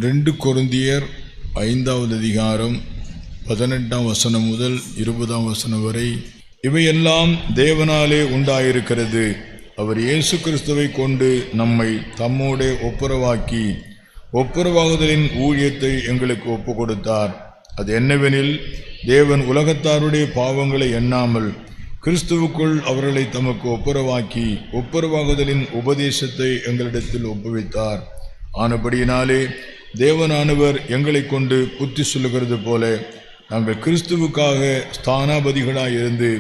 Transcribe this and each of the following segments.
2 கொரிந்தியர் 5வது அதிகாரம் 18ஆம் வசனம் முதல் 20ஆம் வசனம் வரை. இவையெல்லாம் தேவனாலே உண்டாயிருக்கிறது. அவர் இயேசு கிறிஸ்துவை கொண்டு நம்மை தம்மோடே ஒப்புரவாக்கி ஒப்புரவாகுதலின் ஊழியத்தை எங்களுக்கு ஒப்பு கொடுத்தார். அது என்னவெனில், தேவன் உலகத்தாருடைய பாவங்களை எண்ணாமல் கிறிஸ்துவுக்குள் அவர்களை தமக்கு ஒப்புரவாக்கி ஒப்புரவாகுதலின் உபதேசத்தை எங்களிடத்தில் ஒப்புவித்தார். ஆனபடியினாலே தேவனானவர் எங்களை கொண்டு புத்தி சொல்லுகிறது போல நாங்கள் கிறிஸ்துவுக்காக ஸ்தானாபதிகளாய் இருந்து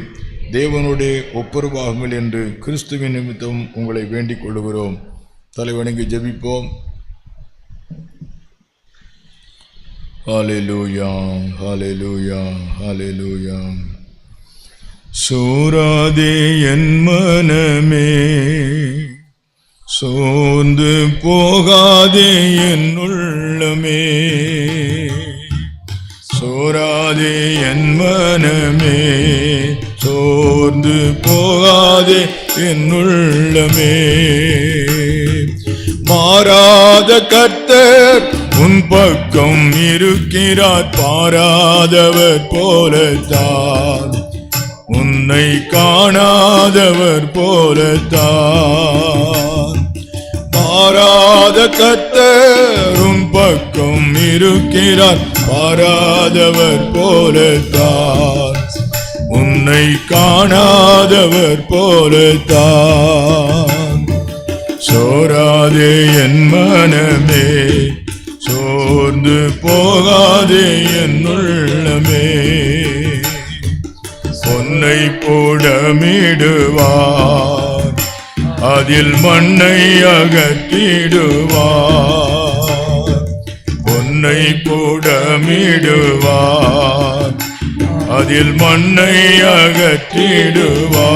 தேவனுடைய ஒப்புரவாகுங்கள் என்று கிறிஸ்துவின் நிமித்தம் உங்களை வேண்டிக் கொள்கிறோம். தலைவணங்கி ஜெபிப்போம். ஹல்லேலூயா, ஹல்லேலூயா, ஹல்லேலூயா. சோராதே என் மனமே, சோர்ந்து போகாதே என் உள்ளமே. சோராதே என் மனமே, சோர்ந்து போகாதே என் உள்ளமே. மாறாத கர்த்தர் உன் பக்கம் இருக்கிறார், பாராதவர் போலத்தான் உன்னை காணாதவர் போலத்தான். மாறாத கர்த்தர் உன் பக்கம் இருக்கிறார், பாராதவர் போலத்தான் உன்னை காணாதவர் போலத்தான். சோராதே என் மனமே, சோர்ந்து போகாதே என் உள்ளமே. பொன்னை போடமிடுவார், அதில் மண்ணை அகற்றிடுவார். பொன்னை போடமிடுவார், அதில் மண்ணை அகற்றிடுவார்.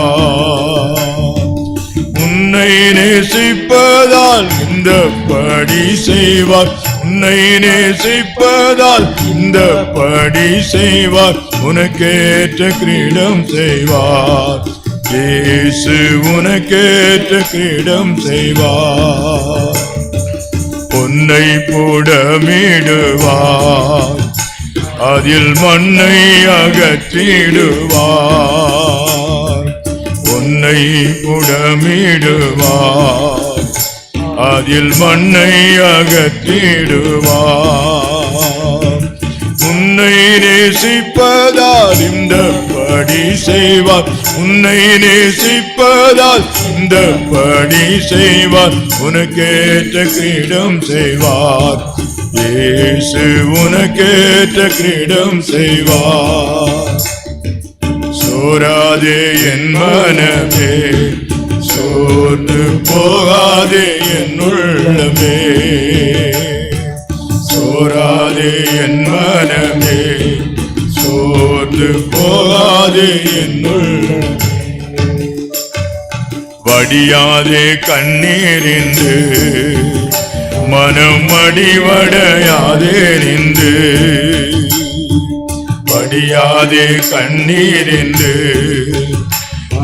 உன்னை நேசிப்பதால் இந்த படி செய்வார், உன்னை நேசிப்பதால் இந்த படி செய்வார். உனக்கேற்ற கிரீடம் செய்வார், இயேசு உனக்கேற்ற கிரீடம் செய்வார். பொன்னை போடமிடுவார், அதில் மண்ணை அகற்றிடுவார். பொன்னை புடமிடுவார், அதில் மண்ணை அகற்றிடுவார். உன்னை நேசிப்பதால் இந்த படி செய்வார், உன்னை நேசிப்பதால் இந்த படி செய்வார். உனக்கேற்ற கிரீடம் செய்வார், இயேசு உனக்கேற்ற கிரீடம் செய்வார். சோராதே என் மனமே, சோர்ந்து போகாதே என் உள்ளமே. சோராதே என் மனமே, சோர்ந்து போகாதே என் உள்ளமே. வடியாதே கண்ணீரின்று மனம் அடிவடையாதே நின்று. வடியாதே கண்ணீரின்று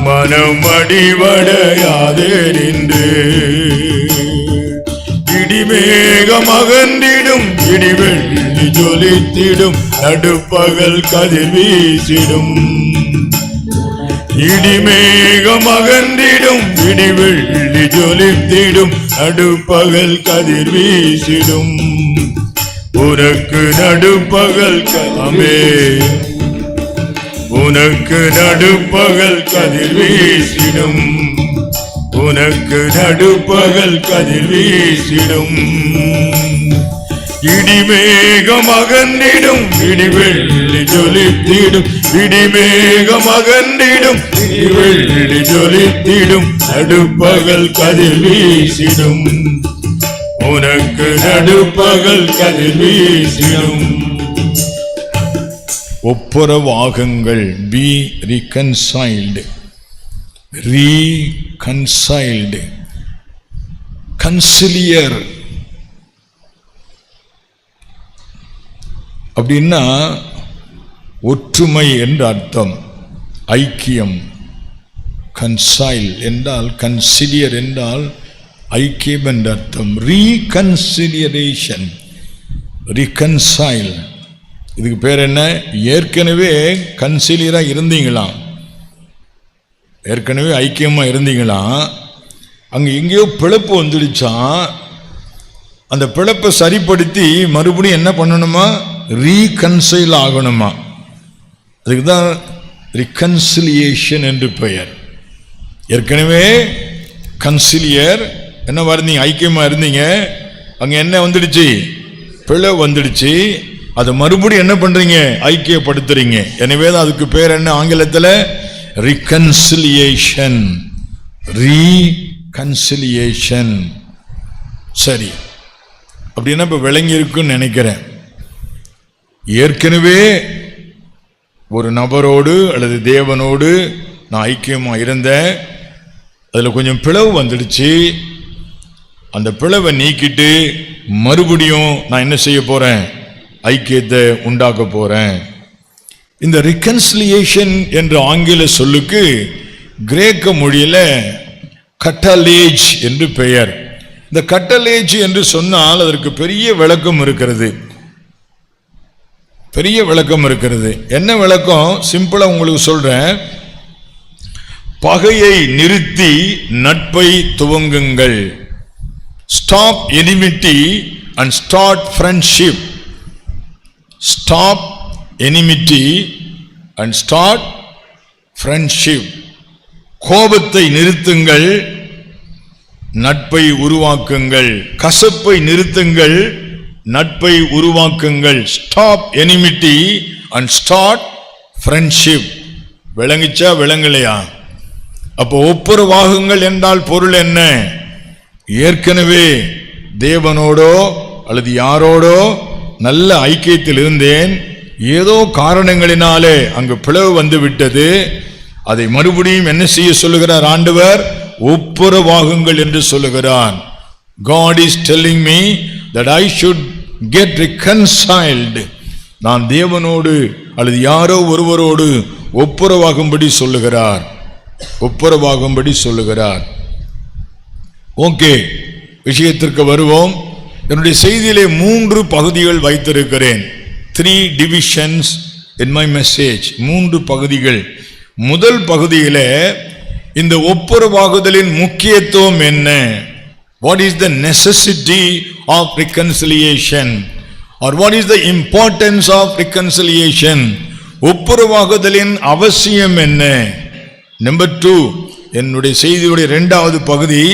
மனம் அடிவடையாதே நின்று. இடிமேகம் அகன்றிடும், இடிவெள்ளி ஜொலித்திடும், நடுப்பகல் கதிர் வீசிடும். இடிமேகம் அகன்றிடும், இடிவெள்ளி ஜொலித்திடும், நடுப்பகல் கதிர் வீசிடும். உனக்கு நடுப்பகல் கமே, உனக்கு நடுப்பகல் கதிர் வீசிடும். உனக்கு நடுப்பகல் கதிர் வீசிடும். இடிமேகம் அகன்றிடும், இடிவெள்ளி ஜொலித்திடும். இடிமேகம் அகன்றிடும், இடிவெள்ளி ஜொலித்திடும், நடுப்பகல் கதிர் வீசிடும். உனக்கு நடுப்பகல் கதிர் வீசிடும். ஒப்புரவாகுங்கள், பி reconciled, reconciled, கன்சிலியர் அப்படின்னா ஒற்றுமை என்ற அர்த்தம், ஐக்கியம். கன்சைல் என்றால், கன்சிலியர் என்றால் ஐக்கியம் என்ற அர்த்தம். ரீகன்சிலியரேஷன், reconcile. இதுக்கு பேர் என்ன? ஏற்கனவே கன்சிலியரா இருந்தீங்களாம், ஏற்கனவே ஐக்கியமா இருந்தீங்களாம், அங்க எங்கேயோ பிளப்பு வந்துடுச்சான். அந்த பிளப்பை சரிப்படுத்தி மறுபடியும் என்ன பண்ணணுமா? ரீகன்சைல் ஆகணுமா. அதுக்கு தான் ரிகன்சிலியேஷன் என்று பெயர். ஏற்கனவே கன்சிலியர் என்ன இருந்தீங்க, ஐக்கியமா இருந்தீங்க, அங்க என்ன வந்துடுச்சு? பிளவு வந்துடுச்சு. அதை மறுபடியும் என்ன பண்றீங்க? ஐக்கியப்படுத்துறீங்க. எனவே தான் அதுக்கு பேர் என்ன ஆங்கிலத்தில்? ரிகன்சிலியேஷன். ரீகன்சிலியேஷன். சரி, அப்படின்னா இப்ப விளங்கி இருக்குன்னு நினைக்கிறேன். ஏற்கனவே ஒரு நபரோடு அல்லது தேவனோடு நான் ஐக்கியமா இருந்தேன், அதுல கொஞ்சம் பிளவு வந்துடுச்சு. அந்த பிளவை நீக்கிட்டு மறுபடியும் நான் என்ன செய்ய போறேன்? ஐக்கியத்தை உண்டாக்க போறேன். இந்த ரிகன்சிலியேஷன் என்ற ஆங்கில சொல்லுக்கு கிரேக்க மொழியில கட்டலேஜ் என்று பெயர். இந்த கட்டலேஜ் என்று சொன்னால் அதற்கு பெரிய விளக்கம் இருக்கிறது, பெரிய விளக்கம் இருக்கிறது. என்ன விளக்கம்? சிம்பிளா உங்களுக்கு சொல்றேன். பகையை நிறுத்தி நட்பை துவங்குங்கள். Stop enmity and start friendship. Stop enmity and start friendship. கோபத்தை நிறுத்துங்கள், நட்பை உருவாக்குங்கள். கசப்பை நிறுத்துங்கள், நட்பை உருவாக்குங்கள். Stop enmity and start friendship. விளங்குச்சா விளங்கலையா? அப்போ ஒப்புரவாகுங்கள் என்றால் பொருள் என்ன? ஏற்கனவே தேவனோடோ அல்லது யாரோடோ நல்ல ஐக்கியத்தில் இருந்தேன், ஏதோ காரணங்களினாலே அங்கு பிளவு வந்து விட்டது. அதை மறுபடியும் என்ன செய்ய சொல்லுகிறார் ஆண்டவர்? ஒப்புரவாகுங்கள் என்று சொல்லுகிறார். God is telling me that I should get reconciled. நான் தேவனோடு அல்லது யாரோ ஒருவரோடு ஒப்புரவாகும்படி சொல்லுகிறார், ஒப்புரவாகும்படி சொல்லுகிறார். ஓகே, விஷயத்திற்கு வருவோம். என்னுடைய செய்தியிலே 3 பகுதிகள் வைத்திருக்கிறேன். 3 divisions in my message. 3 பகுதிகள். முதல் பகுதியிலே இந்த ஒப்புரவாகுதலின் முக்கியத்துவம் என்ன? What is the necessity of reconciliation? Or what is the importance of reconciliation? ஒப்புரவாகுதலின் அவசியம் என்ன? நம்பர் 2, என்னுடைய செய்தியுடைய 2வது பகுதி,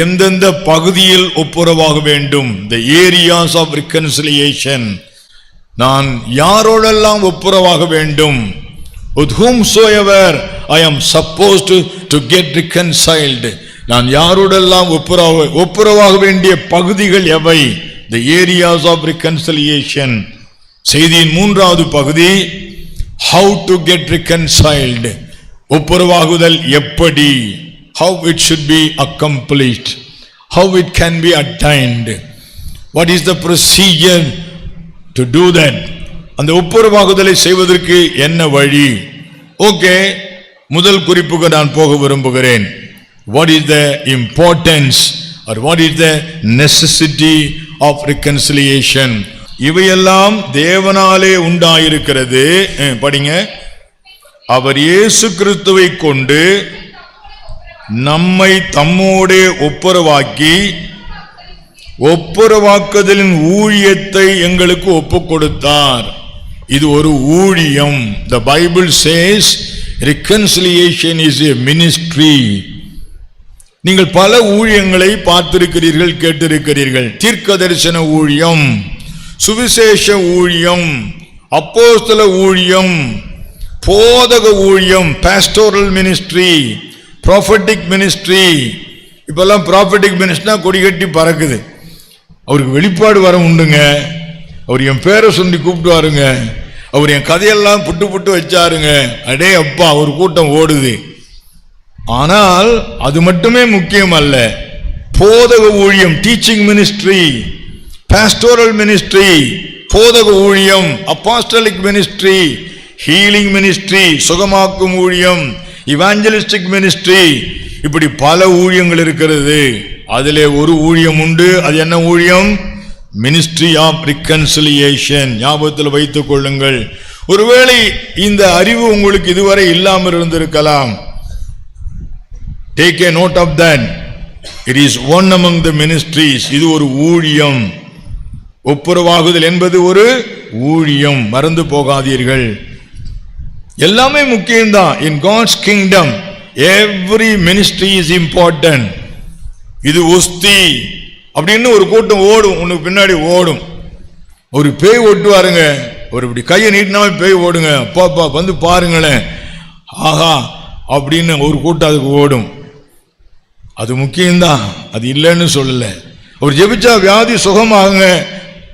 எந்தெந்த பகுதியில் ஒப்புரவாக வேண்டும்? The areas of reconciliation. நான் யாரோடெல்லாம் ஒப்புரவாக வேண்டும்? With whomsoever I am supposed to get reconciled. நான் யாரோடெல்லாம் ஒப்புரவாக வேண்டிய பகுதிகள் எவை? The areas of reconciliation. செய்தியின் 3வது பகுதி, how to get reconciled. ஒப்புரவாகுதல் எப்படி? How it should be accomplished, how it can be attained, what is the procedure to do that? அந்த ஒப்புரவாகுதலை செய்வதற்கு என்ன வழி? ஓகே, முதல் குறிப்புக்கு நான் போக விரும்புகிறேன். What is the importance or what is the necessity of reconciliation? இவையெல்லாம் தேவனாலே உண்டாயிருக்கிறது. படிங்க. அவர் இயேசு கிறிஸ்துவை கொண்டு நம்மை தம்மோடே ஒப்புரவாக்கி ஒப்புரவாக்குதலின் ஊழியத்தை எங்களுக்கு ஒப்புக் கொடுத்தார். இது ஒரு ஊழியம். The Bible says reconciliation is a ministry. நீங்கள் பல ஊழியங்களை பார்த்திருக்கிறீர்கள், கேட்டிருக்கிறீர்கள். தீர்க்க தரிசன ஊழியம், சுவிசேஷ ஊழியம், அப்போஸ்தல ஊழியம், போதக ஊழியம், pastoral ministry, prophetic ministry. இப்பெல்லாம் prophetic ministry கொடி கட்டி பறக்குது. அவருக்கு வெளிப்பாடு வர உண்டுங்க. அவர் என் பேரை சொல்லி கூப்பிட்டுவாருங்க. அவர் என் கதையெல்லாம் புட்டு புட்டு வச்சாருங்க. அடே அப்பா, ஒரு கூட்டம் ஓடுது. ஆனால் அது மட்டுமே முக்கியம் அல்ல. போதக ஊழியம், டீச்சிங் மினிஸ்ட்ரி, பாஸ்டோரல் மினிஸ்ட்ரி, போதக ஊழியம், அப்போஸ்டலிக் மினிஸ்ட்ரி, ஹீலிங் மினிஸ்ட்ரி, சுகமாக்கும் ஊழியம், இவாஞ்சலிஸ்டிக் மினிஸ்ட்ரி, இப்படி பல ஊழியங்கள் இருக்கிறது. அதிலே ஒரு ஊழியம் உண்டு. அது என்ன ஊழியம்? Ministry of reconciliation. ஞாபகத்தில் வைத்துக் கொள்ளுங்கள். ஒருவேளை இந்த அறிவு உங்களுக்கு இதுவரை இல்லாமல் இருந்திருக்கலாம். Take a note of that. It is one among the ministries. இது ஒரு ஊழியம். ஒப்புரவாகுதல் என்பது ஒரு ஊழியம், மறந்து போகாதீர்கள். எல்லாமே முக்கியம்தான். In God's kingdom every ministry is important. இது உஸ்தி அப்படின்னு ஒரு கூட்டம் ஓடும், உனக்கு பின்னாடி ஓடும். ஒரு பேய் ஓட்டுவாருங்க, ஒரு இப்படி கையை நீட்டினாவே பேய் ஓடுங்க. பாப்பா வந்து பாருங்களேன், ஆஹா அப்படின்னு ஒரு கூட்டம் அதுக்கு ஓடும். அது முக்கியம்தான், அது இல்லைன்னு சொல்லல. அவர் ஜெபிச்சா வியாதி சுகமாகுங்க,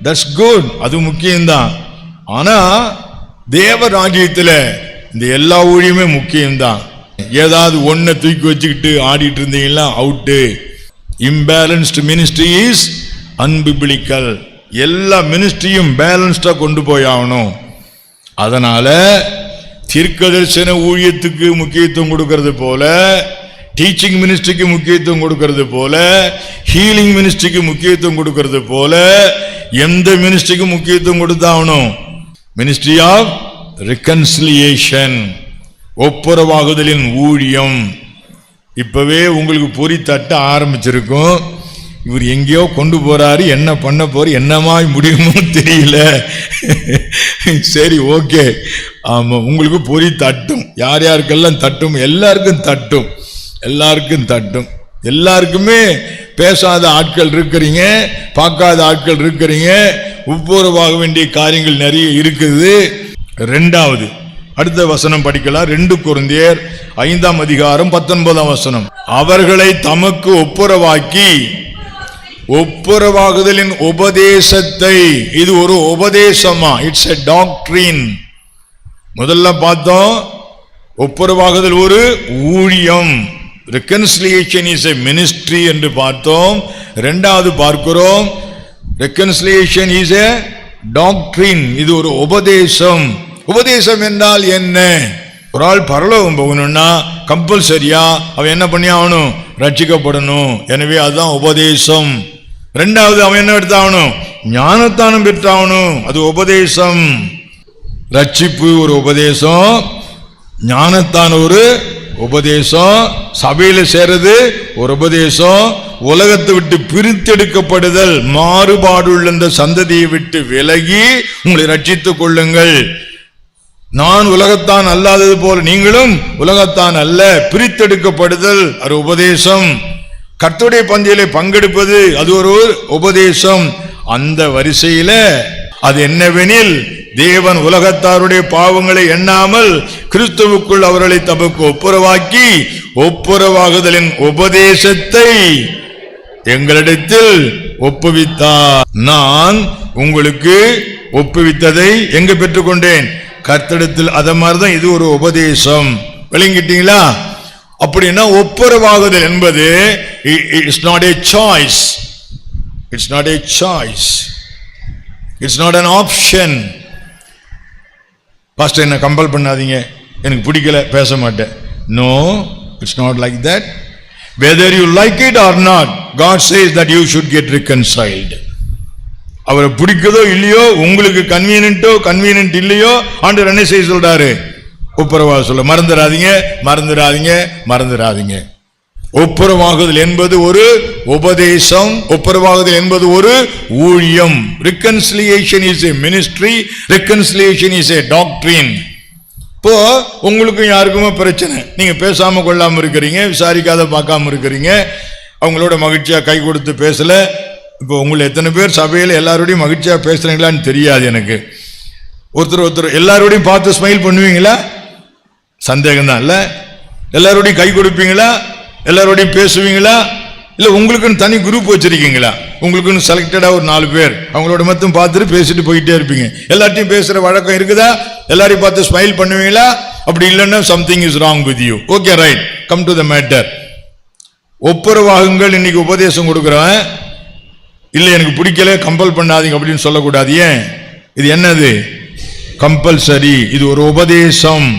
தட்ஸ் குட், அது முக்கியம்தான். ஆனா தேவ ராஜ்யத்தில் இந்த எல்லா ஊழியமே முக்கியம்தான். ஏதாவது ஒன்றை தூக்கி வச்சுக்கிட்டு ஆடிட்டு இருந்தீங்கன்னா out. Imbalanced ministry is unbiblical. எல்லா மினிஸ்ட்ரியும் பேலன்ஸ்டா கொண்டு போய் ஆகணும். அதனால தீர்க்கதரிசன ஊழியத்துக்கு முக்கியத்துவம் கொடுக்கிறது போல, டீச்சிங் மினிஸ்ட்ரிக்கு முக்கியத்துவம் கொடுக்கிறது போல, ஹீலிங் மினிஸ்ட்ரிக்கு முக்கியத்துவம் கொடுக்கிறது போல, எந்த மினிஸ்ட்ரிக்கு முக்கியத்துவம் கொடுத்தாகணும்? மினிஸ்ட்ரி ஆஃப் ரிகன்சிலியேஷன், ஒப்புரவாகுதலின் ஊழியம். இப்பவே உங்களுக்கு பொறி தட்ட ஆரம்பிச்சிருக்கும். இவர் எங்கேயோ கொண்டு போறாரு, என்ன பண்ண போற, என்னமாய் முடியுமோ தெரியல. சரி, ஓகே, ஆமா, உங்களுக்கு பொறி தட்டும். யார் யாருக்கெல்லாம் தட்டும்? எல்லாருக்கும் தட்டும், எல்லாருக்கும் தட்டும். எல்லாருக்குமே பேசாத ஆட்கள் இருக்கிறீங்க, பார்க்காத ஆட்கள் இருக்கிறீங்க. ஒப்புரவாக வேண்டிய காரியங்கள் நிறைய இருக்குது. ரெண்டாவது அடுத்த வசனம் படிக்கலாம். 2 கொரிந்தியர் 5ஆம் அதிகாரம் 19ஆம் வசனம். அவர்களை தமக்கு ஒப்புரவாக்கி ஒப்புரவாகுதலின் உபதேசத்தை, இது ஒரு உபதேசமா? It's a doctrine. முதல்ல பார்த்தோம் ஒப்புரவாகுதல் ஒரு ஊழியம், reconciliation is a ministry என்று பார்த்தோம். இரண்டாவது பார்க்கிறோம் reconciliation is a doctrine, இது ஒரு உபதேசம். உபதேசம் என்றால் என்ன? ஒரு ஆள் பரலோகம் போகணும்னா கம்பல்சரியா அவன் என்ன பண்ணி ஆகணும்? ரட்சிக்கப்படணும். எனவே அதுதான் உபதேசம். இரண்டாவது அவன் என்ன எடுத்தாகணும்? ஞானத்தானம் பெற்றாகணும், அது உபதேசம். ரட்சிப்பு ஒரு உபதேசம், ஞானத்தான் ஒரு உபதேசம், சபையில சேருது ஒரு உபதேசம், உலகத்தை விட்டு பிரித்தெடுக்கப்படுதல், மாறுபாடுள்ள இந்த சந்ததியை விட்டு விலகி உங்களை ரட்சித்துக் கொள்ளுங்கள். நான் உலகத்தான் அல்லாதது போல நீங்களும் உலகத்தான் அல்ல, பிரித்தெடுக்கப்படுதல் அது உபதேசம். கர்த்தருடைய பந்தியிலே பங்கெடுப்பது அது ஒரு உபதேசம். அந்த வரிசையில அது என்னவெனில், தேவன் உலகத்தாருடைய பாவங்களை எண்ணாமல் கிறிஸ்துவுக்குள் அவர்களை தமக்கு ஒப்புரவாக்கி ஒப்புரவாகுதலின் உபதேசத்தை எங்களிடத்தில் ஒப்புவித்தார். நான் உங்களுக்கு ஒப்புவித்ததை எங்க பெற்றுக்கொண்டேன்? கர்த்தரிடத்தில். அத மாதிரிதான் இது ஒரு உபதேசம். விளங்கிட்டீங்களா? அப்படின்னா ஒப்புரவாகுதல் என்பது it's not a choice, it's not a choice, it's not an option. Pastor என்ன கம்பல் பண்ணாதீங்க, எனக்கு பிடிக்கல பேச மாட்டேன். No, it's not like that. Whether you like it or not, God says that you should get reconciled. அவரை பிடிக்கதோ இல்லையோ, உங்களுக்கு convenient இல்லையோ, ஆண்டவர் என்ன செய்ய சொல்றாரு? ஒப்புரவாக சொல்ல. மறந்துடாதீங்க, மறந்துடாதீங்க, மறந்துடாதீங்க. ஒப்புரவாகுதல் என்பது ஒரு உபதேசம், ஒப்புரவாகுதல் என்பது ஒரு ஊழியம். reconciliation is a ministry, reconciliation is a doctrine. இப்போ உங்களுக்கும் யாருக்குமே பிரச்சனை, நீங்க பேசாம கொள்ளாம இருக்கிறீங்க, விசாரிக்காத பார்க்காம இருக்கிறீங்க, அவங்களோட மகிழ்ச்சியா கை கொடுத்து பேசல. இப்போ உங்களை எத்தனை பேர் சபையில் எல்லாரோடையும் மகிழ்ச்சியா பேசுறீங்களான்னு தெரியாது எனக்கு. ஒருத்தர் எல்லாரோடையும் பார்த்து ஸ்மைல் பண்ணுவீங்களா? சந்தேகம் தான் இல்ல. எல்லாரோடையும் கை கொடுப்பீங்களா? எல்லாரோடையும் பேசுவீங்களா? இல்ல உங்களுக்குன்னு தனி குரூப் வச்சிருக்கீங்களா? உங்களுக்குன்னு செலக்டடா ஒரு 4 பேர், அவங்களோட மட்டும் பார்த்துட்டு பேசிட்டு போயிட்டே இருப்பீங்க. எல்லாத்தையும் பேசுற வழக்கம் இருக்குதா? எல்லாரையும் பார்த்து ஸ்மைல் பண்ணுவீங்களா? அப்படி இல்லைன்னா something is wrong with you. Okay, right, come to the matter. ஒப்புரவாகுங்கள் இன்னைக்கு உபதேசம் கொடுக்குறேன், இல்ல எனக்கு பிடிக்கல கம்பல் பண்ணாதீங்க அப்படின்னு சொல்லக்கூடாது. ஏன்? இது என்னது? கம்பல்சரி. இது ஒரு உபதேசம்.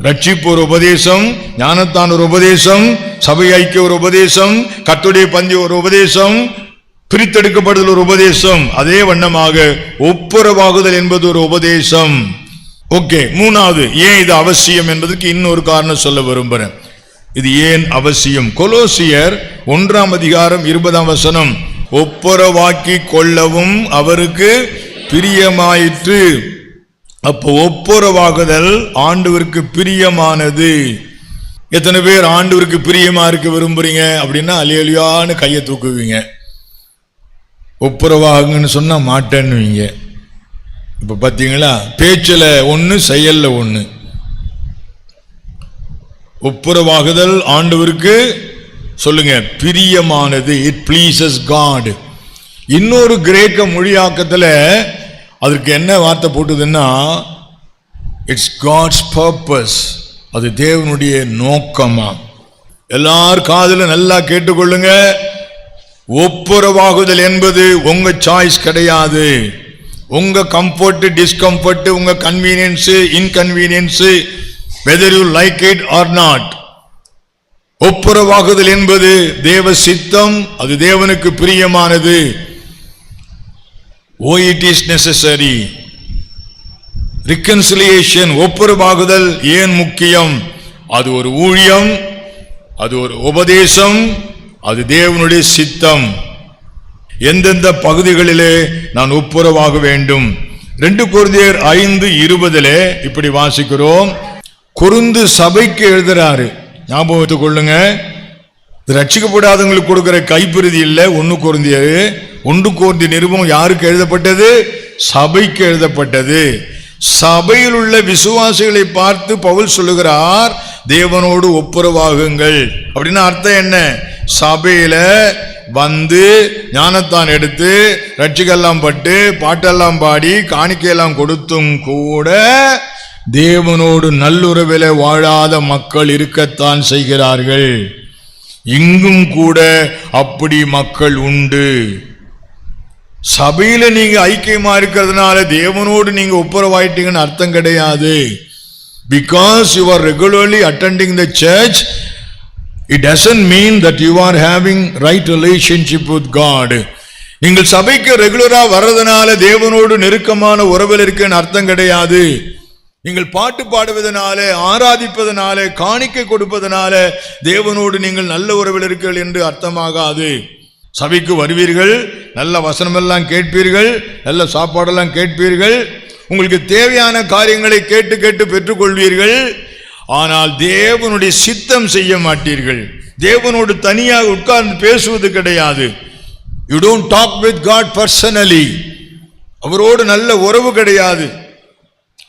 ரட்சிப்பு ஒரு உபதேசம், ஞானத்தான் ஒரு உபதேசம், சபை ஐக்கிய ஒரு உபதேசம், கர்த்தருடைய பந்தி ஒரு உபதேசம், பிரித்தெடுக்கப்படுதல் ஒரு உபதேசம், அதே வண்ணமாக ஒப்புரவாகுதல் என்பது ஒரு உபதேசம். ஓகே, மூணாவது ஏன் இது அவசியம் என்பதற்கு இன்னொரு காரணம் சொல்ல விரும்புறேன். இது ஏன் அவசியம்? கொலோசியர் 1:20 ஒப்புரவாக்கி கொள்ளவும் அவருக்கு பிரியமாயிற்று. அப்போ ஒப்புரவாகுதல் ஆண்டவருக்கு பிரியமானது. எத்தனை பேர் ஆண்டவருக்கு பிரியமா இருக்க விரும்புறீங்க அப்படின்னா அல்லேலூயான்னு கையை தூக்குவீங்க. ஒப்புரவாகுன்னு சொன்னா மாட்டேன்னுவீங்க. இப்ப பாத்தீங்களா, பேச்சில் ஒண்ணு செயல்ல ஒண்ணு. ஒப்புரவாகுதல் ஆண்டவருக்கு சொல்லுங்க பிரியமானது. It pleases God. இன்னொரு கிரேக்க மொழியாக்கத்தில் அதற்கு என்ன வார்த்தை போட்டுதுன்னா இட்ஸ் காட்ஸ் பர்பஸ். அது தேவனுடைய நோக்கமா. எல்லார் காதிலும் நல்லா கேட்டுக்கொள்ளுங்க. ஒப்புரவாகுதல் என்பது உங்க சாய்ஸ் கிடையாது. உங்க கம்ஃபர்ட், டிஸ்கம்ஃபர்ட், உங்க convenience, inconvenience, whether you like it or not. ஒப்புரவாகுதல் என்பது தேவ சித்தம். அது தேவனுக்கு பிரியமானது. Oh, it is necessary. reconciliation, ஒப்புரவாகுதல் ஏன் முக்கியம்? அது ஒரு ஊழியம், அது ஒரு உபதேசம், அது தேவனுடைய சித்தம். எந்தெந்த பகுதிகளிலே நான் ஒப்புரவாக வேண்டும்? 2 கொரிந்தியர் 5:20 இப்படி வாசிக்கிறோம். கொரிந்து சபைக்கு எழுதுறாரு, ஞாபகத்துக் கொள்ளுங்க. ரட்சிக்கப்படாதவங்களுக்கு கொடுக்கிற கைப்பிரதி இல்ல. 1 கொரிந்தியர் நிருபம் யாருக்கு எழுதப்பட்டது? சபைக்கு எழுதப்பட்டது. சபையில் உள்ள விசுவாசிகளை பார்த்து பவுல் சொல்லுகிறார், தேவனோடு ஒப்புரவாகுங்கள். அப்படின்னா அர்த்தம் என்ன? சபையில வந்து ஞானத்தான் எடுத்து ரட்சிக்கெல்லாம் பட்டு பாட்டெல்லாம் பாடி காணிக்கையெல்லாம் கொடுத்தும் கூட தேவனோடு நல்லுறவில வாழாத மக்கள் இருக்கத்தான் செய்கிறார்கள். இங்கும் கூட அப்படி மக்கள் உண்டு. சபையில நீங்க ஐக்கியமா இருக்கிறதுனால தேவனோடு நீங்க ஒப்புரவாயிட்டீங்கன்னு அர்த்தம் கிடையாது. Because you are regularly attending the church, it doesn't mean that you are having right relationship with God. நீங்கள் சபைக்கு ரெகுலரா வர்றதுனால தேவனோடு நெருக்கமான உறவில் இருக்குன்னு அர்த்தம் கிடையாது. நீங்கள் பாட்டு பாடுவதனால, ஆராதிப்பதனால, காணிக்கை கொடுப்பதனால தேவனோடு நீங்கள் நல்ல உறவில் இருக்கீர்கள் என்று அர்த்தமாகாது. சபைக்கு வருவீர்கள், நல்ல வசனமெல்லாம் கேட்பீர்கள், நல்ல சாப்பாடெல்லாம் கேட்பீர்கள், உங்களுக்கு தேவையான காரியங்களை கேட்டு கேட்டு பெற்றுக்கொள்வீர்கள். ஆனால் தேவனுடைய சித்தம் செய்ய மாட்டீர்கள். தேவனோடு தனியாக உட்கார்ந்து பேசுவது கிடையாது. You don't talk with God personally. அவரோடு நல்ல உறவு கிடையாது.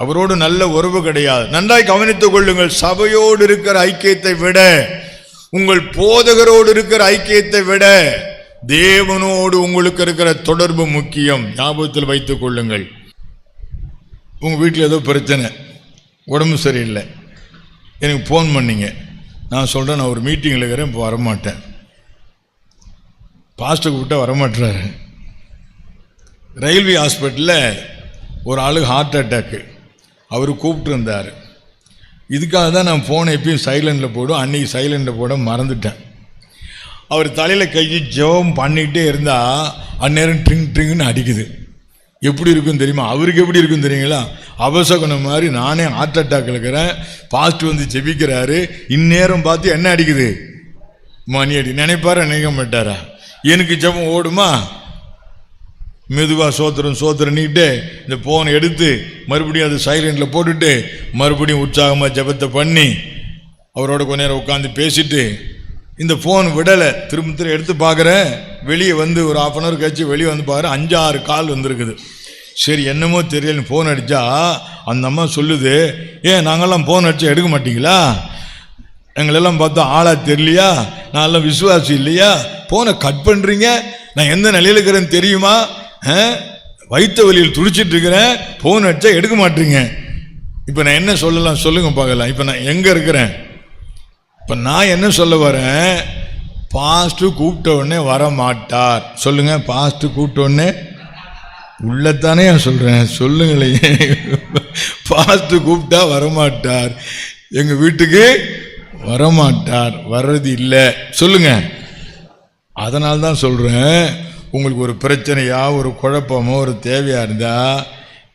அவரோடு நல்ல உறவு கிடையாது. நன்றாய் கவனித்துக் கொள்ளுங்கள். சபையோடு இருக்கிற ஐக்கியத்தை விட, உங்கள் போதகரோடு இருக்கிற ஐக்கியத்தை விட தேவனோடு உங்களுக்கு இருக்கிற தொடர்பு முக்கியம். ஞாபகத்தில் வைத்துக் கொள்ளுங்கள். உங்க வீட்டில் ஏதோ பிரச்சனை, உடம்பு சரியில்லை, எனக்கு ஃபோன் பண்ணிங்க. நான் சொல்கிறேன், நான் ஒரு மீட்டிங்கில் இருக்கிறேன், இப்போ வரமாட்டேன். பாஸ்டர் கூப்பிட்டா வரமாட்டுறாரு. ரயில்வே ஹாஸ்பிட்டலில் ஒரு ஆளுக்கு ஹார்ட் அட்டாக்கு. அவர் கூப்பிட்டுருந்தார். இதுக்காக தான் நான் ஃபோனை எப்பயும் சைலண்டில் போடும். அன்றைக்கி சைலண்டில் போட மறந்துட்டேன். அவர் தலையில் கையை ஜெபம் பண்ணிக்கிட்டே இருந்தால் அந்நேரம் ட்ரிங் ட்ரிங்குன்னு அடிக்குது. எப்படி இருக்குன்னு தெரியுமா? அவருக்கு எப்படி இருக்குன்னு தெரியுங்களா? அவசகுணம் மாதிரி நானே ஹார்ட் அட்டாக் இருக்கிறேன், பாஸ்ட் வந்து ஜெபிக்கிறாரு, இந்நேரம் பார்த்து என்ன அடிக்குது? மணி அடி. நினைப்பாரா நினைக்க மாட்டாரா? எனக்கு ஜெபம் ஓடுமா? மெதுவாக சோத்திரம் நீட்டு இந்த ஃபோனை எடுத்து மறுபடியும் அது சைலண்டில் போட்டுட்டு மறுபடியும் உற்சாகமாக ஜெபத்தை பண்ணி அவரோட கொஞ்ச நேரம் உட்காந்து பேசிட்டு இந்த ஃபோன் விடலை. திரும்ப எடுத்து பார்க்குறேன். வெளியே வந்து ஒரு 1/2 hour கழிச்சு வெளியே வந்து பார்க்குறேன், 5-6 கால் வந்திருக்குது. சரி, என்னமோ தெரியலன்னு ஃபோன் அடித்தா அந்த அம்மா சொல்லுது, ஏன் நாங்கள்லாம் ஃபோன் அடித்தா எடுக்க மாட்டீங்களா? எங்களெல்லாம் பார்த்தா ஆளாக தெரியலையா? நான் எல்லாம் விசுவாசி இல்லையா? ஃபோனை கட் பண்ணுறீங்க, நான் எந்த நிலையில் இருக்கிறேன்னு தெரியுமா? வயிற்று வலியில் துடிச்சிட்டு இருக்கிறேன், ஃபோன் அடித்தா எடுக்க மாட்டீங்க. இப்போ நான் என்ன சொல்லலாம் சொல்லுங்க பார்க்கலாம். இப்போ நான் எங்கே இருக்கிறேன்? இப்போ நான் என்ன சொல்ல வரேன்? பாஸ்ட்டு கூப்பிட்ட உடனே வர மாட்டார். சொல்லுங்க, பாஸ்ட்டு கூப்பிட்ட உடனே உள்ளத்தானே சொல்கிறேன், சொல்லுங்களே. பாஸ்ட்டு கூப்பிட்டா வரமாட்டார், எங்கள் வீட்டுக்கு வரமாட்டார், வர்றது இல்லை. சொல்லுங்க. அதனால்தான் சொல்கிறேன், உங்களுக்கு ஒரு பிரச்சனையா ஒரு குழப்பமோ ஒரு தேவையா இருந்தா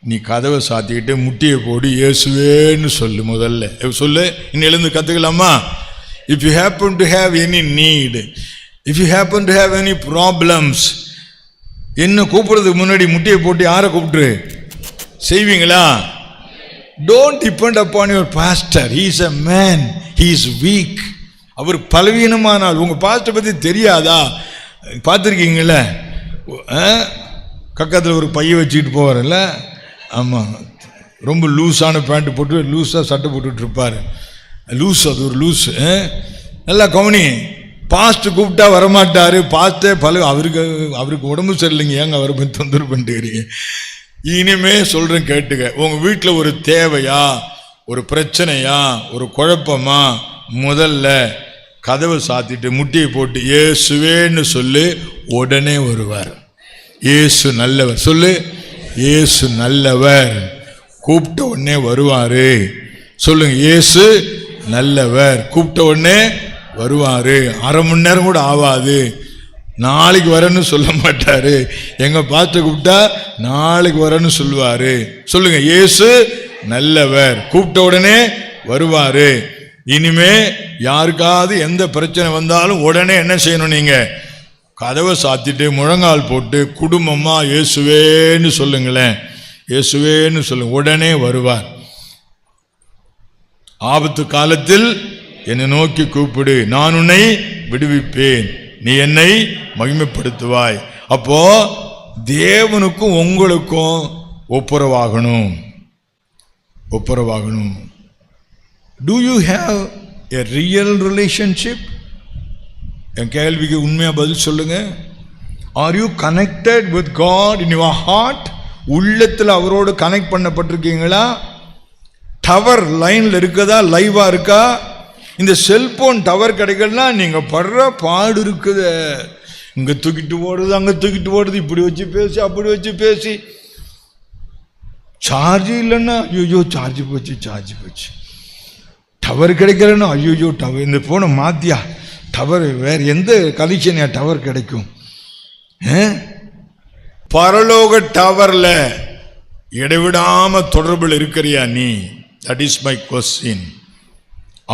நீ கதவை சாத்திக்கிட்டு முட்டியை போடு இயேசுவேன்னு சொல்லு. முதல்ல சொல்லு. இன்னும் எழுந்து கற்றுக்கலாமா? If you happen to have any need, if you happen to have any problems, என்ன கூப்பிடுறதுக்கு முன்னாடி முட்டியை போட்டு யாரை கூப்பிட்டு செய்வீங்களா? Don't depend upon your pastor. He is a man, he is weak. அவர் பலவீனமானால் உங்கள் பாஸ்டரை பற்றி தெரியாதா? பார்த்துருக்கீங்கள, கக்கத்தில் ஒரு பைய வச்சுக்கிட்டு போவார்ல, ஆமாம், ரொம்ப லூஸான பேண்ட்டு போட்டு லூஸாக சட்டை போட்டுட்டு இருப்பார். லூஸ், அது ஒரு லூஸ். நல்லா கவனி, பாஸ்ட் கூப்பிட்டா வரமாட்டார். பாஸ்டே அவருக்கு உடம்பு சரியில்லைங்க, ஏங்க அவரை போய் தொந்தரவு பண்ணிட்டுக்கிறீங்க. இனிமே சொல்கிறேன் கேட்டுக்க. உங்கள் வீட்டில் ஒரு தேவையா, ஒரு பிரச்சனையா, ஒரு குழப்பமா, முதல்ல கதவை சாத்திட்டு முட்டியை போட்டு இயேசுவேன்னு சொல்லு, உடனே வருவார். இயேசு நல்லவர் சொல்லு. இயேசு நல்லவர், கூப்பிட்ட உடனே வருவார். சொல்லுங்க, இயேசு நல்லவர், கூப்பிட்ட உடனே வருவார். அரை மணி நேரம் கூட ஆகாது, நாளைக்கு வரேன்னு சொல்ல மாட்டார். எங்கள் பாஸ்டர் கூப்பிட்டா நாளைக்கு வரேன்னு சொல்லுவார். சொல்லுங்க, இயேசு நல்லவர், கூப்பிட்ட உடனே வருவார். இனிமே யாருக்காவது எந்த பிரச்சனை வந்தாலும் உடனே என்ன செய்யணும்? நீங்கள் கதவை சாத்திட்டு முழங்கால் போட்டு குடும்பமா இயேசுவேன்னு சொல்லுங்களேன். இயேசுவேன்னு சொல்லுங்க, உடனே வருவார். ஆபத்து காலத்தில் என்னை நோக்கி கூப்பிடு, நான் உன்னை விடுவிப்பேன், நீ என்னை மகிமைப்படுத்துவாய். அப்போ தேவனுக்கும் உங்களுக்கும் ஒப்புரவாகணும். ஒப்புரவாகணும். Do you have a real relationship? என் கேள்விக்கு உண்மையாக பதில் சொல்லுங்க. Are you connected with God in your heart? உள்ளத்தில் அவரோடு கனெக்ட் பண்ணப்பட்டிருக்கீங்களா? டவர் லைனில் இருக்குதா? லைவா இருக்கா? இந்த செல்போன் டவர் கிடைக்கலனா நீங்கள் படுற பாடு இருக்குது. இங்கே தூக்கிட்டு ஓடுது, அங்கே தூக்கிட்டு ஓடுது, இப்படி வச்சு பேசி அப்படி வச்சு பேசி. சார்ஜ் இல்லைன்னா ஐயோ சார்ஜ் போச்சு, சார்ஜ் போச்சு. டவர் கிடைக்கலன்னா ஐயோ டவர், இந்த போனை மாத்தியா, டவர் வேறு எந்த கனெக்ஷன் டவர் கிடைக்கும்? பரலோக டவர்ல இடைவிடாம தொடர்பில் இருக்கிறியா நீ? That is my question.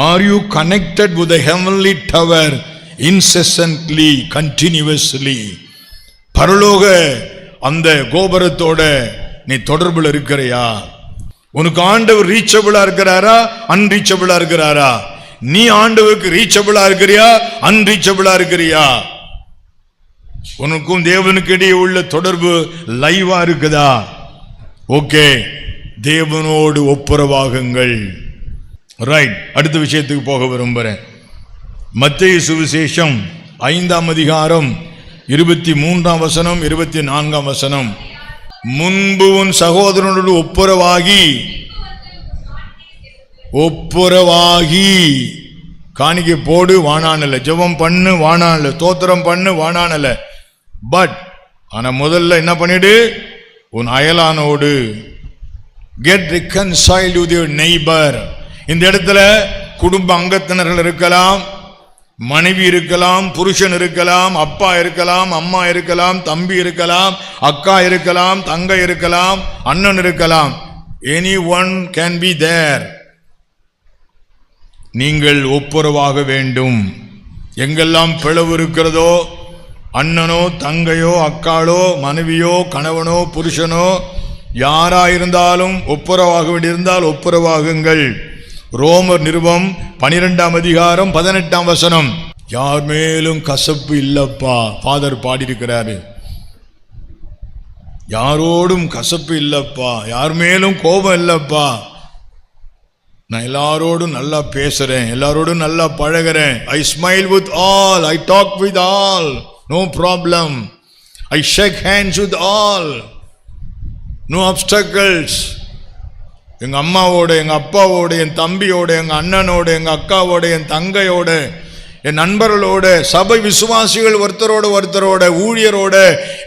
Are you connected with the heavenly tower incessantly, continuously? பரலோக அந்த கோபுரத்தோட நீ தொடர்பில் இருக்கிறியா? உனக்கு ஆண்டவர் ரீச்சபிளா இருக்கிறாரா, அன்ரீச்சபிளா இருக்கிறாரா? நீ ஆண்டவருக்கு ரீச்சபிளா இருக்கிறியா, அன்ரீச்சபிளா இருக்கிறியா? உனக்கும் தேவனுக்கு இடையே உள்ள தொடர்பு லைவா இருக்குதா? ஓகே, தேவனோடு ஒப்புரவாகுங்கள். ரைட், அடுத்த விஷயத்துக்கு போக விரும்புகிறேன். மத்தேயு சுவிசேஷம் 5ஆம் அதிகாரம் 23ஆம் வசனம் 24ஆம் வசனம். முன்பு உன் சகோதரனோடு ஒப்புரவாகி காணிக்கை போடு வானானல, ஜெபம் பண்ணு வானானல, தோத்திரம் பண்ணு வானானல. பட் ஆனா முதல்ல என்ன பண்ணிடு? உன் அயலானோடு get reconciled with your neighbor. இந்த இடத்துல குடும்ப அங்கத்தினர்கள் இருக்கலாம், மனைவி இருக்கலாம், புருஷன் இருக்கலாம், அப்பா இருக்கலாம், அம்மா இருக்கலாம், தம்பி இருக்கலாம், அக்கா இருக்கலாம், தங்கை இருக்கலாம், அண்ணன் இருக்கலாம். anyone can be there. நீங்கள் ஒப்புரவாக வேண்டும். எங்கெல்லாம் பிளவு இருக்கிறதோ, அண்ணனோ தங்கையோ அக்காளோ மனைவியோ கணவனோ புருஷனோ யாராயிருந்தாலும் ஒப்புரவாக வேண்டியிருந்தால் ஒப்புரவாகுங்கள். ரோமர் நிருபம் 12ஆம் அதிகாரம் 18ஆம் வசனம். யார் மேலும் கசப்பு இல்லப்பா, ஃபாதர் பாடியிருக்கிறாரு. யாரோடும் கசப்பு இல்லப்பா, யார் மேலும் கோபம் இல்லப்பா, நான் எல்லாரோடும் நல்லா பேசுறேன், எல்லாரோடும் நல்லா பழகிறேன். I smile with all, I talk with all, no problem. I shake hands with all, no obstacles. எங்க அம்மாவோட, எங்க அப்பாவோட, என் தம்பியோட, எங்க அண்ணனோட, எங்க அக்காவோட, என் தங்கையோட, என் நண்பர்களோட, சபை விசுவாசிகள் ஒருத்தரோட ஊழியரோட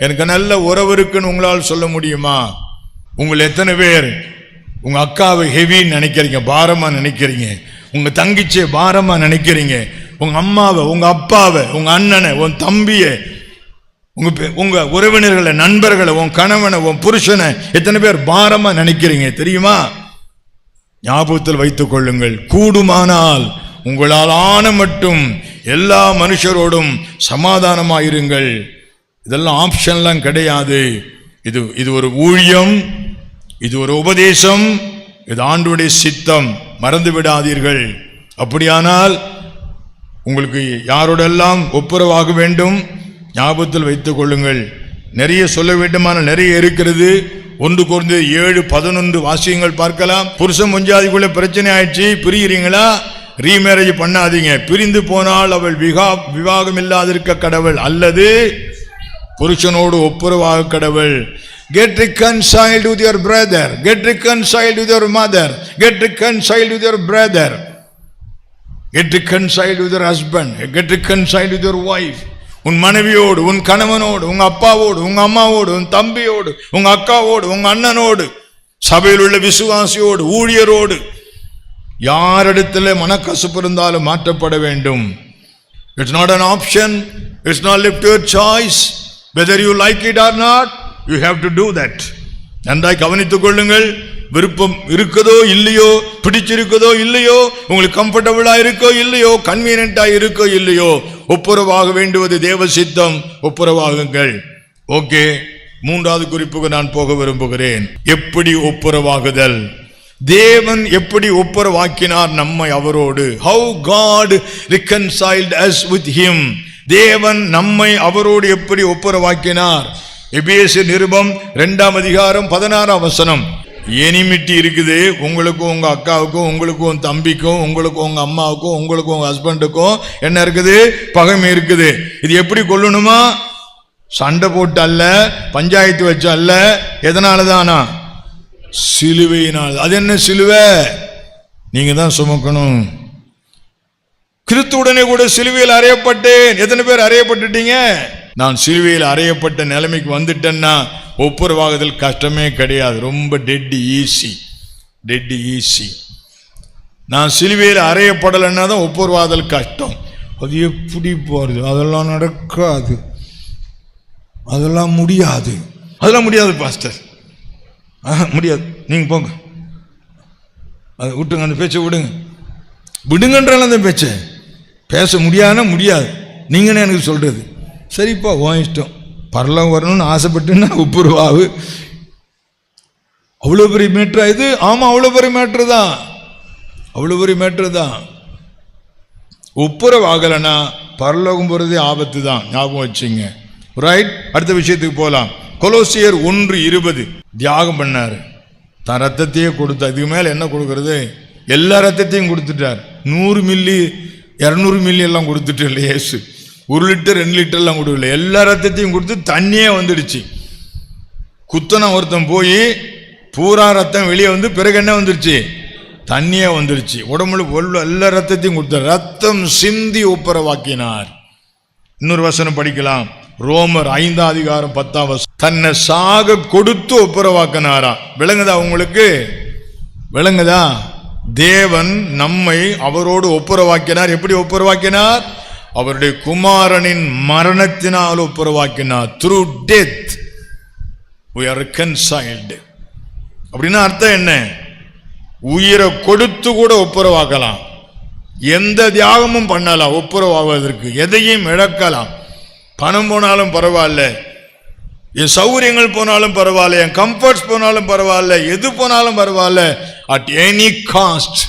எனக்கு நல்ல உறவு இருக்குன்னு உங்களால் சொல்ல முடியுமா? உங்களை எத்தனை பேர் உங்க அக்காவை ஹெவின்னு நினைக்கிறீங்க, பாரமா நினைக்கிறீங்க? உங்க தங்கிச்சியை பாரமா நினைக்கிறீங்க? உங்க அம்மாவை, உங்க அப்பாவை, உங்க அண்ணனை, உன் தம்பியை உங்க உறவினர்களை, நண்பர்களை, உன் கணவனை, உன் புருஷனை எத்தனை பேர் பாரமா நினைக்கிறீங்க தெரியுமா? ஞாபகத்தில் வைத்துக் கொள்ளுங்கள். கூடுமானால் உங்களால் ஆன மட்டும் எல்லா மனுஷரோடும் சமாதானமாயிருங்கள். இதெல்லாம் ஆப்ஷன்லாம் கிடையாது. இது ஒரு ஊழியம், இது ஒரு உபதேசம், இது ஆண்டவருடைய சித்தம். மறந்து விடாதீர்கள். அப்படியானால் உங்களுக்கு யாரோடெல்லாம் ஒப்புரவாக வேண்டும் ஞாபகத்தில் வைத்துக் கொள்ளுங்கள். நிறைய சொல்ல வேண்டுமான நிறைய இருக்கிறது. 1 கொரிந்தியர் 7:11 வாசியங்கள் பார்க்கலாம். புருஷன் முஞ்சாதிக்குள்ள பிரச்சனை ஆயிடுச்சு, பிரிகிறீங்களா? ரீமேரேஜ் பண்ணாதீங்க. பிரிந்து போனால் அவள் விவாகம் இல்லாதிருக்க கடவுள், அல்லது புருஷனோடு ஒப்புரவாக கடவுள். Get reconciled with your brother, get reconciled with your mother, get reconciled with your brother, get reconciled with your husband, get reconciled with your wife. உன் மனைவியோடு, உன் கணவனோடு, உங்க அப்பாவோடு, உங்க அம்மாவோடு, உன் தம்பியோடு, உங்க அக்காவோடு, உங்க அண்ணனோடு, சபையில் உள்ள விசுவாசியோடு, ஊழியரோடு, யாரிடத்தில் மனக்கசப்பு இருந்தாலும் மாற்றப்பட வேண்டும். It's not an option, it's not left to your choice. Whether you like it or not, you have to do that. நன்றாய் கவனித்துக் கொள்ளுங்கள். விருப்பம் இருக்குதோ இல்லையோ, பிடிச்சிருக்குதோ இல்லையோ, உங்களுக்கு கம்ஃபர்டபுளா இருக்கோ இல்லையோ, கன்வீனியன்டா இருக்கோ இல்லையோ, ஒப்புரவாக வேண்டுவது தேவ சித்தம். ஒப்புரவாகுங்கள். ஓகே, 3வது குறிப்புக்கு நான் போக விரும்புகிறேன். எப்படி ஒப்புரவாகுதல்? தேவன் எப்படி ஒப்புரவாக்கினார் நம்மை அவரோடு? How God reconciled us with him. தேவன் நம்மை அவரோடு எப்படி ஒப்புரவாக்கினார்? எபேசியர் நிருபம் 2ஆம் அதிகாரம் 16ஆம் வசனம். எனிமிட்டி இருக்குது உங்களுக்கும் உங்க அக்காவுக்கும், உங்களுக்கும் உங்க தம்பிக்கும், உங்களுக்கும் உங்க அம்மாவுக்கும், உங்களுக்கும் உங்க ஹஸ்பண்டுக்கும் என்ன இருக்குது? பகைமை இருக்குது. இது எப்படி கொள்ளணுமா? சண்டை போட்டு அல்ல, பஞ்சாயத்து வச்சு அல்ல. எதனால தானா? சிலுவையினால். அது என்ன சிலுவை? நீங்க தான் சுமக்கணும். கிறிஸ்துவுடனே கூட சிலுவையில் அறையப்பட்டேன். எத்தனை பேர் அறையப்பட்டுட்டீங்க? நான் சிலுவையில் அறையப்பட்ட நிலைமைக்கு வந்துட்டேன்னா ஒப்புரவாகுதல் கஷ்டமே கிடையாது. ரொம்ப டெட் ஈஸி. நான் சிலுவையில் அறையப்படலைன்னா தான் ஒப்புரவாகுதல் கஷ்டம். அது எப்படி போறது? அதெல்லாம் நடக்காது, அதெல்லாம் முடியாது பாஸ்டர், முடியாது. நீங்க போங்க, அதை விட்டுங்க, அந்த பேச்சை விடுங்கன்றால அந்த பேச்சை பேச முடியாதுன்னா முடியாது. நீங்கன்னு எனக்கு சொல்றது. சரிப்பா, உன் இஷ்டம். பரலோகம் வரணும்னு ஆசைப்பட்டுன்னா ஒப்புரவாகு. அவ்வளோ பெரிய மேட்ரா இது? ஆமா, அவ்வளோ பெரிய மேட்ரு தான். ஒப்புரவாகலைன்னா பரலோகம் போறதே ஆபத்து தான். ஞாபகம் வச்சுங்க. ரைட், அடுத்த விஷயத்துக்கு போகலாம். கொலோசியர் 1:20 தியாகம் பண்ணாரு, தான் ரத்தத்தையே கொடுத்தார். இதுக்கு மேல என்ன கொடுக்கறது? எல்லா ரத்தத்தையும் கொடுத்துட்டார். 100 மில்லி 200 மில்லி எல்லாம் கொடுத்துட்டு இல்லை இயேசு. 1 லிட்டர் 2 லிட்டர் எல்லாம் கொடுக்கல, எல்லா ரத்தத்தையும் கொடுத்து தண்ணியே வந்துடுச்சு. குத்தனை ஒருத்தன் போய் பூரா ரத்தம் வெளியே வந்து பிறகு என்ன வந்துருச்சு? தண்ணியே வந்துருச்சு. உடம்புல எல்லா ரத்தத்தையும் கொடுத்தார். ரத்தம் சிந்தி ஒப்புரவாக்கினார். இன்னொரு வசனம் படிக்கலாம். ரோமர் 5ஆம் அதிகாரம் 10ஆம் வசனம். தன்னை சாக கொடுத்து ஒப்புரவாக்கினாரா? விளங்குதா உங்களுக்கு? விளங்குதா? தேவன் நம்மை அவரோடு ஒப்புரவாக்கினார். எப்படி ஒப்புரவாக்கினார்? அவருடைய குமாரனின் மரணத்தினால் ஒப்புரவாக்கினார். through death we are reconciled. அப்படின்னா அர்த்தம் என்ன? உயிரை கொடுத்து கூட ஒப்புரவாக்கலாம். எந்த தியாகமும் பண்ணலாம் ஒப்புரவாவதற்கு. எதையும் இழக்கலாம். பணம் போனாலும் பரவாயில்ல, என் சௌகரியங்கள் போனாலும் பரவாயில்ல, என் கம்ஃபர்ட்ஸ் போனாலும் பரவாயில்ல, எது போனாலும் பரவாயில்ல, அட் எனி காஸ்ட்,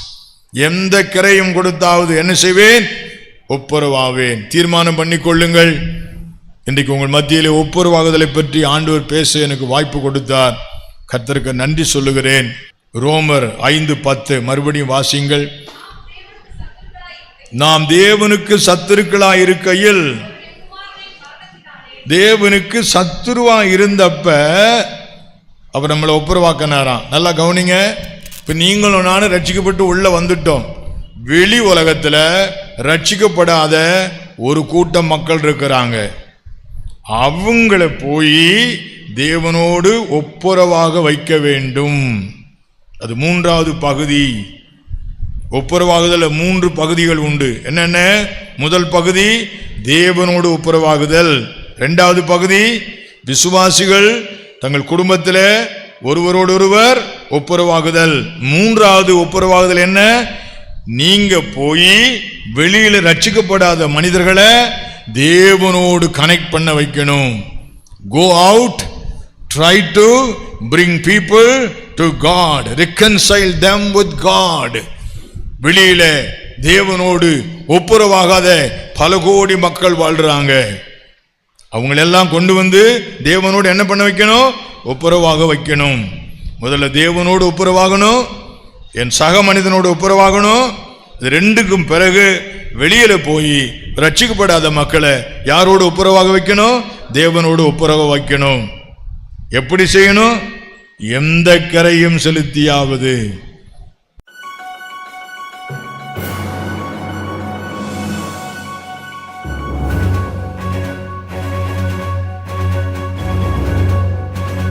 எந்த கிரையும் கொடுத்தாவது என்ன செய்வேன்? ஒப்புரவாவேன். தீர்மானம் பண்ணிக்கொள்ளுங்கள். இன்றைக்கு உங்கள் மத்தியிலே ஒப்புரவாகுதலை பற்றி ஆண்டவர் பேச எனக்கு வாய்ப்பு கொடுத்தார். கர்த்தருக்கு நன்றி சொல்லுகிறேன். ரோமர் 5:10 மறுபடியும் வாசிங்கள். நாம் தேவனுக்கு சத்துருக்களாய் இருக்கையில், தேவனுக்கு சத்துருவா இருந்தப்ப அவர் நம்மளை ஒப்புரவாக்கினாராம். நல்லா கவனிங்க. இப்ப நீங்களும் நானும் ரட்சிக்கப்பட்டு உள்ள வந்துட்டோம். வெளி உலகத்துல ரட்சிக்கப்படாத ஒரு கூட்டம் மக்கள் இருக்கிறாங்க. அவங்கள போய் தேவனோடு ஒப்புரவாக வைக்க வேண்டும். அது 3வது பகுதி. ஒப்புரவாகுதல் 3 பகுதிகள் உண்டு. என்னென்ன? முதல் பகுதி தேவனோடு ஒப்புரவாகுதல். இரண்டாவது பகுதி, விசுவாசிகள் தங்கள் குடும்பத்தில் ஒருவரோடு ஒருவர் ஒப்புரவாகுதல். மூன்றாவது ஒப்புரவாகுதல் என்ன? நீங்க போய் வெளியில ரட்சிக்கப்படாத மனிதர்களை தேவனோடு கனெக்ட் பண்ண வைக்கணும். Go out, try to bring people to God, reconcile them with God. வெளியில தேவனோடு ஒப்புரவாகாத பல கோடி மக்கள் வாழ்றாங்க. அவங்களெல்லாம் கொண்டு வந்து தேவனோடு என்ன பண்ண வைக்கணும்? ஒப்புரவாக வைக்கணும். முதல்ல தேவனோடு ஒப்புரவாகணும், என் சக மனிதனோடு ஒப்புரவாகணும். இது ரெண்டுக்கும் பிறகு வெளியில போய் ரட்சிக்கப்படாத மக்களை யாரோடு ஒப்புரவாக வைக்கணும்? தேவனோடு ஒப்புரவாக வைக்கணும். எப்படி செய்யணும்? எந்த கரையும் செலுத்தியாவது